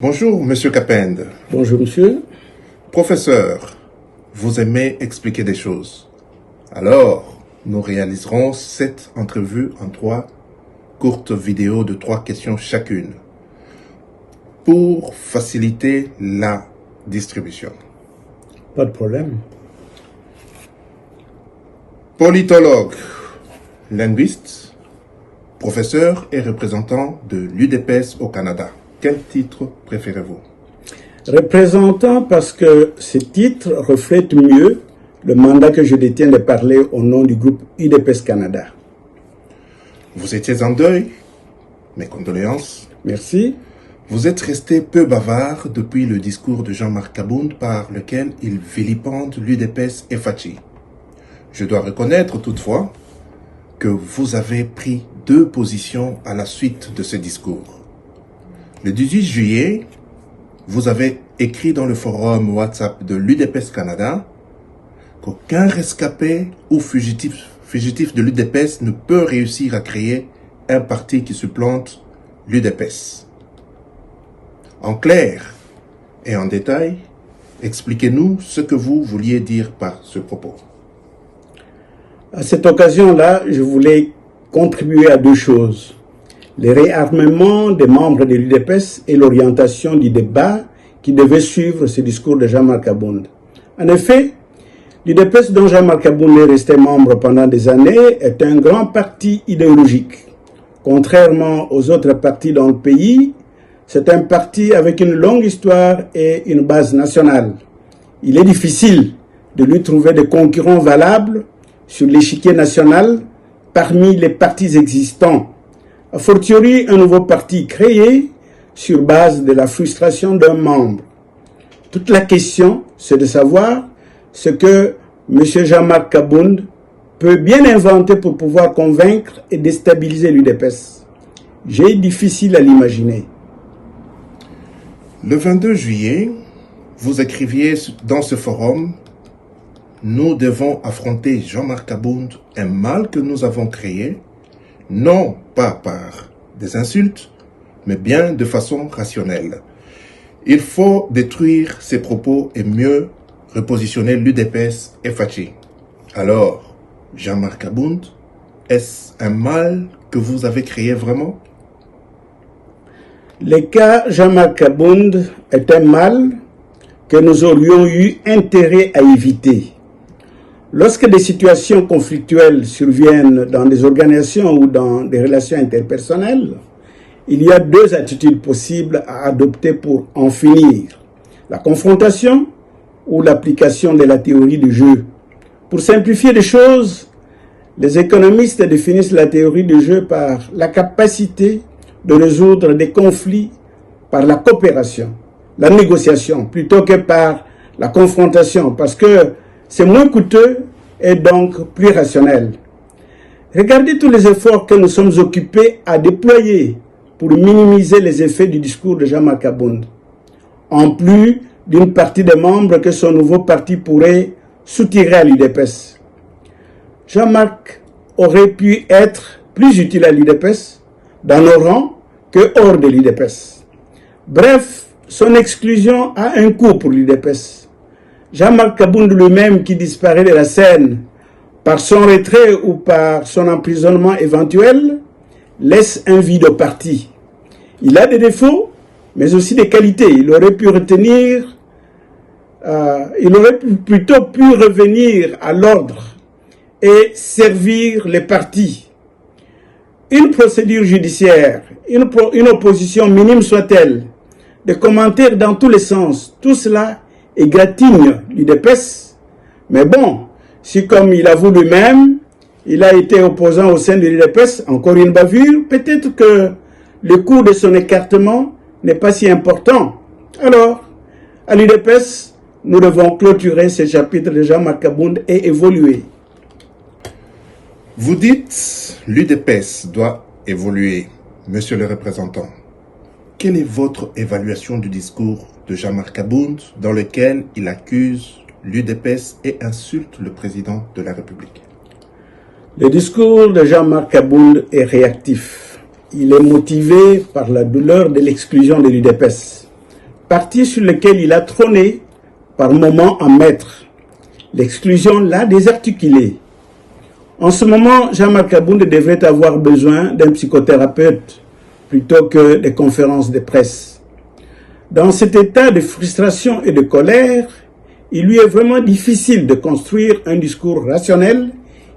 Bonjour, Monsieur Kapend. Bonjour, monsieur. Professeur, vous aimez expliquer des choses. Alors, nous réaliserons cette entrevue en 3 courtes vidéos de 3 questions chacune pour faciliter la distribution. Pas de problème. Politologue, linguiste, professeur et représentant de l'UDPS au Canada. Quel titre préférez-vous? Représentant parce que ce titre reflète mieux le mandat que je détiens de parler au nom du groupe UDPS Canada. Vous étiez en deuil? Mes condoléances. Merci. Vous êtes resté peu bavard depuis le discours de Jean-Marc Kabound par lequel il vilipende l'UDPS et Fachi. Je dois reconnaître toutefois que vous avez pris 2 positions à la suite de ce discours. Le 18 juillet, vous avez écrit dans le forum WhatsApp de l'UDPS Canada qu'aucun rescapé ou fugitif de l'UDPS ne peut réussir à créer un parti qui supplante l'UDPS. En clair et en détail, expliquez-nous ce que vous vouliez dire par ce propos. À cette occasion-là, je voulais contribuer à 2 choses. Le réarmement des membres de l'UDPS et l'orientation du débat qui devait suivre ce discours de Jean-Marc Kabound. En effet, l'UDPS dont Jean-Marc Kabound est resté membre pendant des années est un grand parti idéologique. Contrairement aux autres partis dans le pays, c'est un parti avec une longue histoire et une base nationale. Il est difficile de lui trouver des concurrents valables sur l'échiquier national parmi les partis existants. A fortiori, un nouveau parti créé sur base de la frustration d'un membre. Toute la question, c'est de savoir ce que M. Jean-Marc Kabound peut bien inventer pour pouvoir convaincre et déstabiliser l'UDPS. J'ai difficile à l'imaginer. Le 22 juillet, vous écriviez dans ce forum « Nous devons affronter Jean-Marc Kabound, un mal que nous avons créé, non pas par des insultes, mais bien de façon rationnelle. Il faut détruire ces propos et mieux repositionner l'UDPS et Fachi. » Alors, Jean-Marc Kabound, est-ce un mal que vous avez créé vraiment? Le cas Jean-Marc Kabound est un mal que nous aurions eu intérêt à éviter. Lorsque des situations conflictuelles surviennent dans des organisations ou dans des relations interpersonnelles, il y a 2 attitudes possibles à adopter pour en finir. La confrontation ou l'application de la théorie du jeu. Pour simplifier les choses, les économistes définissent la théorie du jeu par la capacité de résoudre des conflits par la coopération, la négociation, plutôt que par la confrontation, parce que c'est moins coûteux et donc plus rationnel. Regardez tous les efforts que nous sommes occupés à déployer pour minimiser les effets du discours de Jean-Marc Kabound, en plus d'une partie des membres que son nouveau parti pourrait soutirer à l'UDPS. Jean-Marc aurait pu être plus utile à l'UDPS dans nos rangs que hors de l'UDPS. Bref, son exclusion a un coût pour l'UDPS. Jean-Marc Kabound lui-même, qui disparaît de la scène par son retrait ou par son emprisonnement éventuel, laisse un vide au parti. Il a des défauts, mais aussi des qualités. Il aurait plutôt pu revenir à l'ordre et servir les partis. Une procédure judiciaire, une opposition minime soit-elle, des commentaires dans tous les sens, tout cela égratigne l'UDPS. Mais bon, si comme il avoue lui-même, il a été opposant au sein de l'UDPS, encore une bavure, peut-être que le coût de son écartement n'est pas si important. Alors, à l'UDPS, nous devons clôturer ce chapitre de Jean-Marc Kabound et évoluer. Vous dites l'UDPS doit évoluer, monsieur le représentant. Quelle est votre évaluation du discours de Jean-Marc Kabound dans lequel il accuse l'UDPS et insulte le président de la République? Le discours de Jean-Marc Kabound est réactif. Il est motivé par la douleur de l'exclusion de l'UDPS. parti sur lequel il a trôné par moments en maître. L'exclusion l'a désarticulé. En ce moment, Jean-Marc Abound devrait avoir besoin d'un psychothérapeute plutôt que des conférences de presse. Dans cet état de frustration et de colère, il lui est vraiment difficile de construire un discours rationnel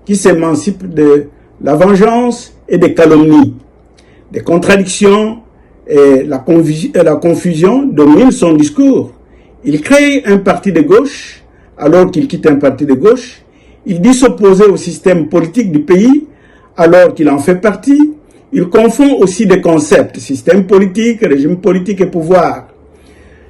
qui s'émancipe de la vengeance et des calomnies. Des contradictions et la confusion dominent son discours. Il crée un parti de gauche alors qu'il quitte un parti de gauche. Il dit s'opposer au système politique du pays alors qu'il en fait partie. Il confond aussi des concepts, système politique, régime politique et pouvoir.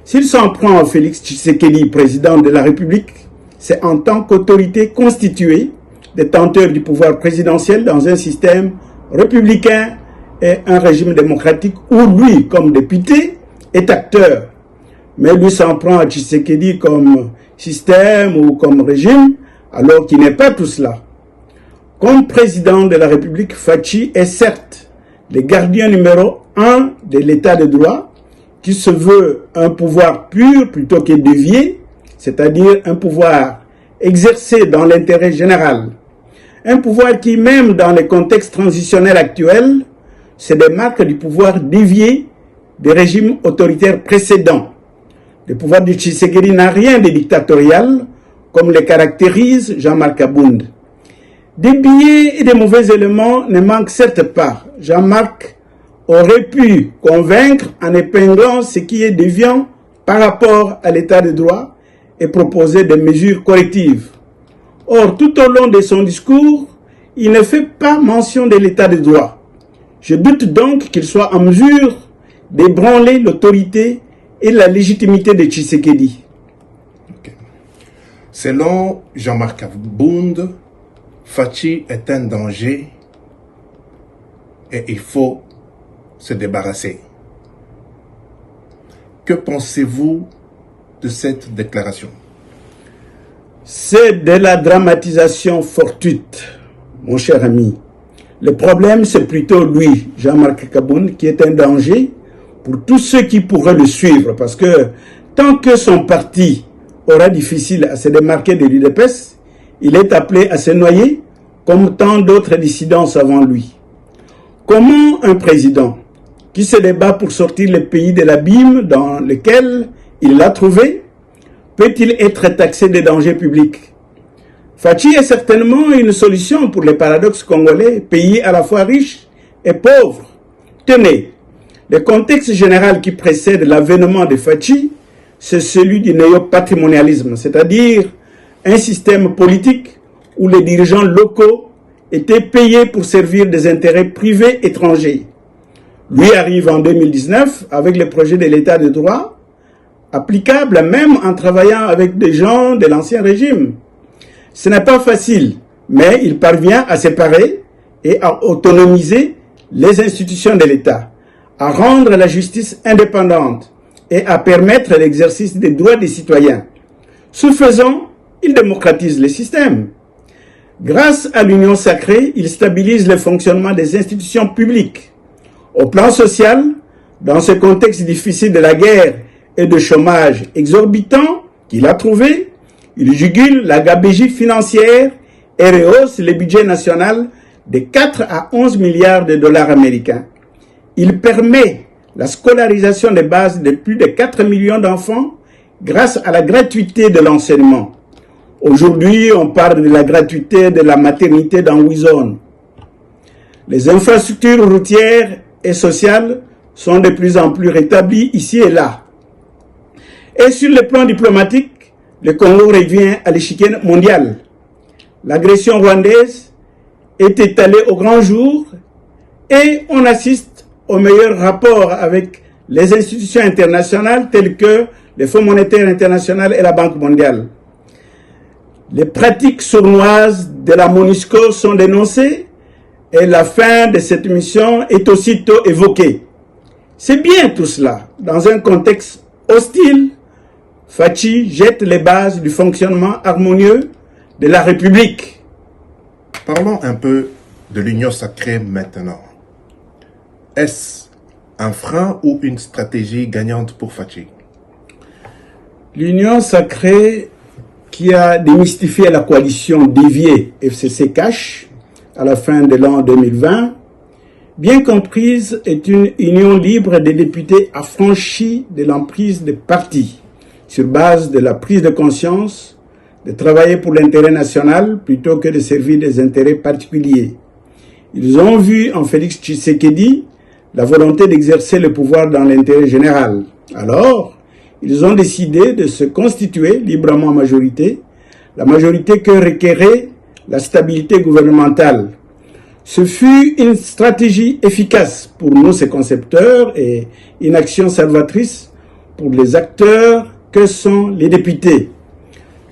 S'il s'en prend à Félix Tshisekedi, président de la République, c'est en tant qu'autorité constituée, détenteur du pouvoir présidentiel dans un système républicain et un régime démocratique où lui, comme député, est acteur. Mais lui s'en prend à Tshisekedi comme système ou comme régime, alors qu'il n'est pas tout cela. Comme président de la République, Fachi est certes le gardien numéro 1 de l'état de droit, qui se veut un pouvoir pur plutôt que dévié, c'est-à-dire un pouvoir exercé dans l'intérêt général. Un pouvoir qui, même dans les contextes transitionnels actuels, se démarque du pouvoir dévié des régimes autoritaires précédents. Le pouvoir de Tshisekedi n'a rien de dictatorial, comme le caractérise Jean-Marc Abound. Des billets et des mauvais éléments ne manquent certes pas. Jean-Marc aurait pu convaincre en épinglant ce qui est déviant par rapport à l'état de droit et proposer des mesures correctives. Or, tout au long de son discours, il ne fait pas mention de l'état de droit. Je doute donc qu'il soit en mesure d'ébranler l'autorité et la légitimité de Tshisekedi. Okay. Selon Jean-Marc Abound, Fachi est un danger et il faut se débarrasser. Que pensez-vous de cette déclaration? C'est de la dramatisation fortuite, mon cher ami. Le problème, c'est plutôt lui, Jean-Marc Abound, qui est un danger pour tous ceux qui pourraient le suivre, parce que tant que son parti aura difficile à se démarquer de l'UDPS, il est appelé à se noyer comme tant d'autres dissidents avant lui. Comment un président qui se débat pour sortir le pays de l'abîme dans lequel il l'a trouvé peut-il être taxé de dangers publics? Fachi est certainement une solution pour les paradoxes congolais, pays à la fois riche et pauvre. Tenez, le contexte général qui précède l'avènement de Fachi, c'est celui du néo-patrimonialisme, c'est-à-dire un système politique où les dirigeants locaux étaient payés pour servir des intérêts privés étrangers. Lui arrive en 2019 avec le projet de l'état de droit, applicable même en travaillant avec des gens de l'ancien régime. Ce n'est pas facile, mais il parvient à séparer et à autonomiser les institutions de l'État, à rendre la justice indépendante et à permettre l'exercice des droits des citoyens. Ce faisant, il démocratise le système. Grâce à l'union sacrée, il stabilise le fonctionnement des institutions publiques. Au plan social, dans ce contexte difficile de la guerre et de chômage exorbitant qu'il a trouvé, il jugule la gabegie financière et rehausse le budget national de 4 à 11 milliards de dollars américains. Il permet la scolarisation de base de plus de 4 millions d'enfants grâce à la gratuité de l'enseignement. Aujourd'hui, on parle de la gratuité de la maternité dans 8 zones. Les infrastructures routières et sociales sont de plus en plus rétablies ici et là. Et sur le plan diplomatique, le Congo revient à l'échiquier mondial. L'agression rwandaise est étalée au grand jour et on assiste aux meilleurs rapports avec les institutions internationales telles que le Fonds monétaire international et la Banque mondiale. Les pratiques sournoises de la MONUSCO sont dénoncées et la fin de cette mission est aussitôt évoquée. C'est bien tout cela. Dans un contexte hostile, Fachi jette les bases du fonctionnement harmonieux de la République. Parlons un peu de l'union sacrée maintenant. Est-ce un frein ou une stratégie gagnante pour Fachi? L'union sacrée qui a démystifié la coalition déviée FCC-Cash à la fin de l'an 2020, bien comprise, est une union libre des députés affranchis de l'emprise des partis, sur base de la prise de conscience de travailler pour l'intérêt national plutôt que de servir des intérêts particuliers. Ils ont vu en Félix Tshisekedi la volonté d'exercer le pouvoir dans l'intérêt général. Alors, ils ont décidé de se constituer librement en majorité, la majorité que requérait la stabilité gouvernementale. Ce fut une stratégie efficace pour nous, ses concepteurs, et une action salvatrice pour les acteurs que sont les députés.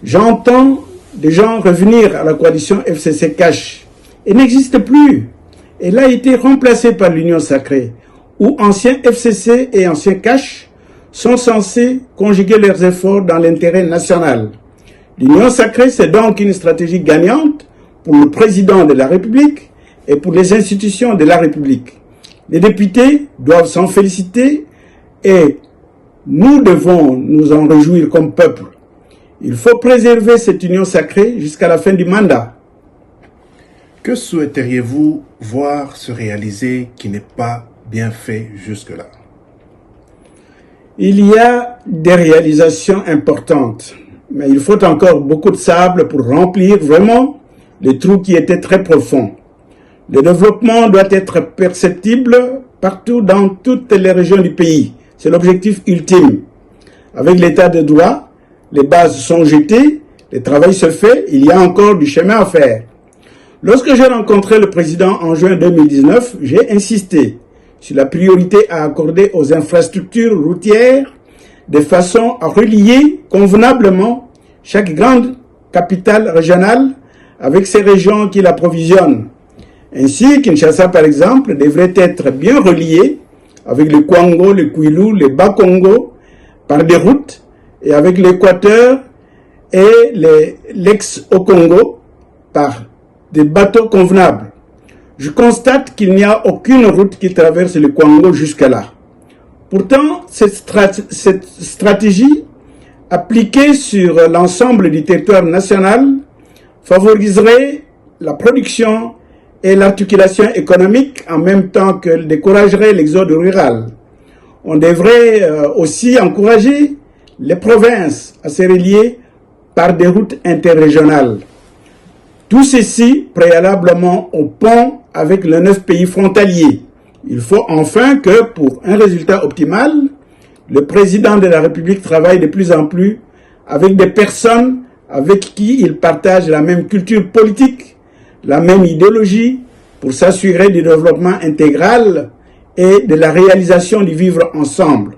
J'entends des gens revenir à la coalition FCC-Cash. Elle n'existe plus. Elle a été remplacée par l'Union sacrée, où anciens FCC et anciens Cash sont censés conjuguer leurs efforts dans l'intérêt national. L'Union sacrée, c'est donc une stratégie gagnante pour le président de la République et pour les institutions de la République. Les députés doivent s'en féliciter et nous devons nous en réjouir comme peuple. Il faut préserver cette union sacrée jusqu'à la fin du mandat. Que souhaiteriez-vous voir se réaliser qui n'est pas bien fait jusque-là? Il y a des réalisations importantes, mais il faut encore beaucoup de sable pour remplir vraiment les trous qui étaient très profonds. Le développement doit être perceptible partout dans toutes les régions du pays. C'est l'objectif ultime. Avec l'état de droit, les bases sont jetées, le travail se fait, il y a encore du chemin à faire. Lorsque j'ai rencontré le président en juin 2019, j'ai insisté sur la priorité à accorder aux infrastructures routières de façon à relier convenablement chaque grande capitale régionale avec ces régions qui l'approvisionnent. Ainsi, Kinshasa, par exemple, devrait être bien relié avec le Kwango, le Kwilu, le Bas-Congo par des routes et avec l'Équateur et l'ex-Congo par des bateaux convenables. Je constate qu'il n'y a aucune route qui traverse le Congo jusque-là. Pourtant, cette stratégie, appliquée sur l'ensemble du territoire national, favoriserait la production et l'articulation économique en même temps qu'elle découragerait l'exode rural. On devrait aussi encourager les provinces à se relier par des routes interrégionales. Tout ceci préalablement au pont avec les 9 pays frontaliers. Il faut enfin que, pour un résultat optimal, le président de la République travaille de plus en plus avec des personnes avec qui il partage la même culture politique, la même idéologie, pour s'assurer du développement intégral et de la réalisation du vivre ensemble.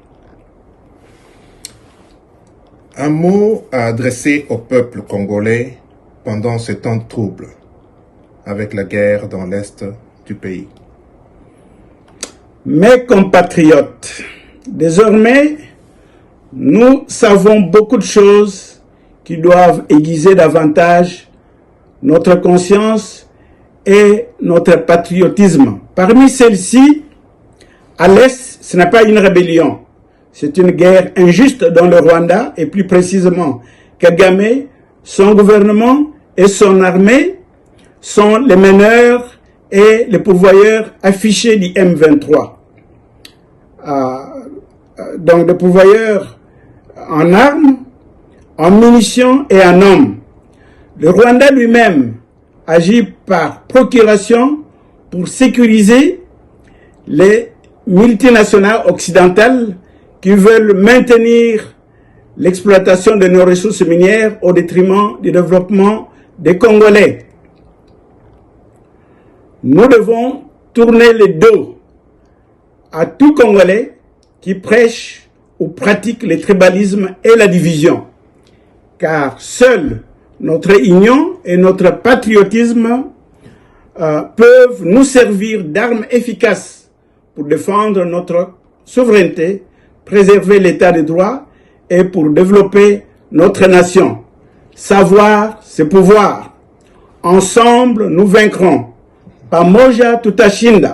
Un mot à adresser au peuple congolais pendant ces temps de troubles, avec la guerre dans l'est du pays. Mes compatriotes, désormais, nous savons beaucoup de choses qui doivent aiguiser davantage notre conscience et notre patriotisme. Parmi celles-ci, à l'Est, ce n'est pas une rébellion. C'est une guerre injuste dans le Rwanda, et plus précisément, Kagame, son gouvernement et son armée sont les meneurs et les pourvoyeurs affichés du M23. Donc des pourvoyeurs en armes, en munitions et en hommes. Le Rwanda lui-même agit par procuration pour sécuriser les multinationales occidentales qui veulent maintenir l'exploitation de nos ressources minières au détriment du développement des Congolais. Nous devons tourner le dos à tout Congolais qui prêche ou pratique le tribalisme et la division, car seule notre union et notre patriotisme peuvent nous servir d'armes efficaces pour défendre notre souveraineté, préserver l'état de droit et pour développer notre nation. Savoir, c'est pouvoir. Ensemble, nous vaincrons. Pamoja tutashinda.